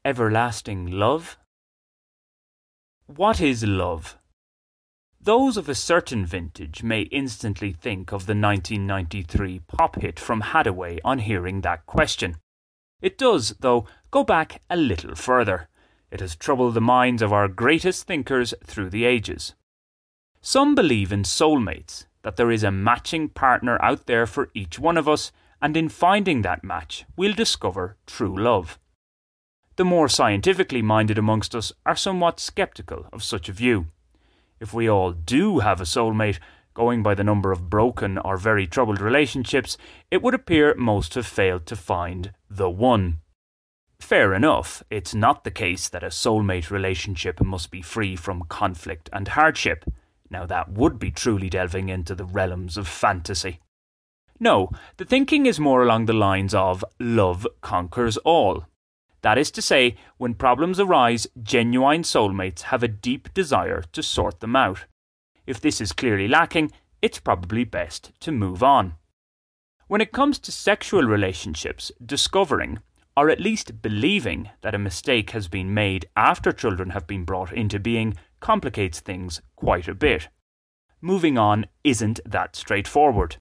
everlasting love? What is love? Those of a certain vintage may instantly think of the 1993 pop hit from Haddaway on hearing that question. It does, though, go back a little further. It has troubled the minds of our greatest thinkers through the ages. Some believe in soulmates, that there is a matching partner out there for each one of us, and in finding that match, we'll discover true love. The more scientifically minded amongst us are somewhat sceptical of such a view. If we all do have a soulmate, going by the number of broken or very troubled relationships, it would appear most have failed to find the one. Fair enough, it's not the case that a soulmate relationship must be free from conflict and hardship. Now that would be truly delving into the realms of fantasy. No, the thinking is more along the lines of love conquers all. That is to say, when problems arise, genuine soulmates have a deep desire to sort them out. If this is clearly lacking, it's probably best to move on. When it comes to sexual relationships, discovering, or at least believing, that a mistake has been made after children have been brought into being complicates things quite a bit. Moving on isn't that straightforward.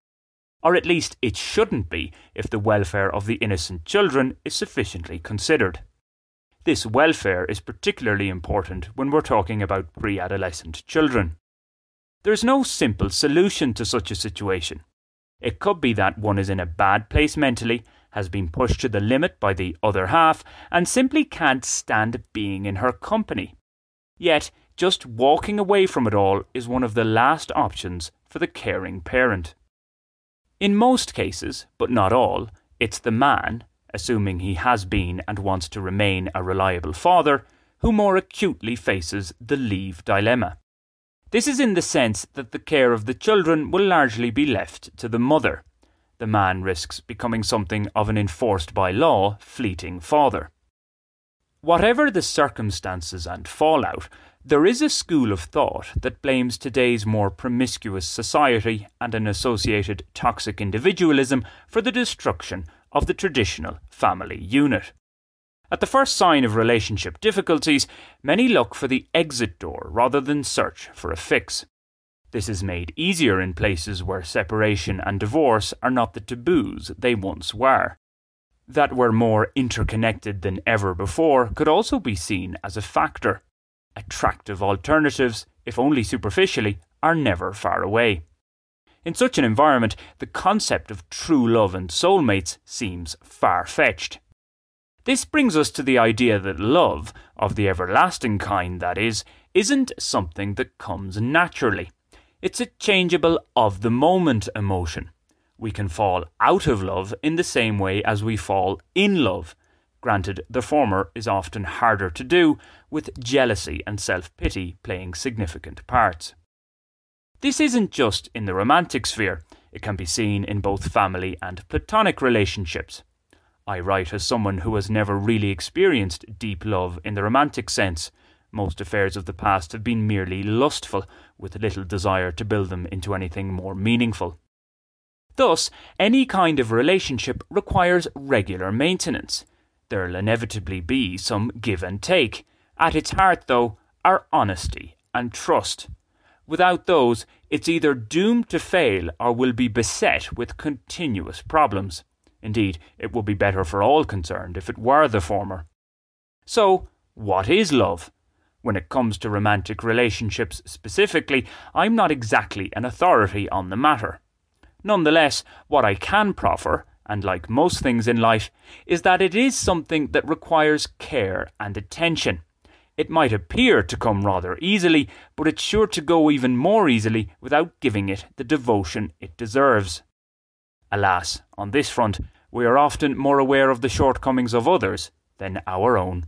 Or at least it shouldn't be if the welfare of the innocent children is sufficiently considered. This welfare is particularly important when we're talking about pre-adolescent children. There's no simple solution to such a situation. It could be that one is in a bad place mentally, has been pushed to the limit by the other half, and simply can't stand being in her company. Yet, just walking away from it all is one of the last options for the caring parent. In most cases, but not all, it's the man, assuming he has been and wants to remain a reliable father, who more acutely faces the leave dilemma. This is in the sense that the care of the children will largely be left to the mother. The man risks becoming something of an enforced by law, fleeting father. Whatever the circumstances and fallout, there is a school of thought that blames today's more promiscuous society and an associated toxic individualism for the destruction of the traditional family unit. At the first sign of relationship difficulties, many look for the exit door rather than search for a fix. This is made easier in places where separation and divorce are not the taboos they once were. That we're more interconnected than ever before could also be seen as a factor. Attractive alternatives, if only superficially, are never far away. In such an environment, the concept of true love and soulmates seems far-fetched. This brings us to the idea that love, of the everlasting kind that is, isn't something that comes naturally. It's a changeable of-the-moment emotion. We can fall out of love in the same way as we fall in love. Granted, the former is often harder to do, with jealousy and self-pity playing significant parts. This isn't just in the romantic sphere. It can be seen in both family and platonic relationships. I write as someone who has never really experienced deep love in the romantic sense. Most affairs of the past have been merely lustful, with little desire to build them into anything more meaningful. Thus, any kind of relationship requires regular maintenance. There'll inevitably be some give and take. At its heart, though, are honesty and trust. Without those, it's either doomed to fail or will be beset with continuous problems. Indeed, it would be better for all concerned if it were the former. So, what is love? When it comes to romantic relationships specifically, I'm not exactly an authority on the matter. Nonetheless, what I can proffer, and like most things in life, is that it is something that requires care and attention. It might appear to come rather easily, but it's sure to go even more easily without giving it the devotion it deserves. Alas, on this front, we are often more aware of the shortcomings of others than our own.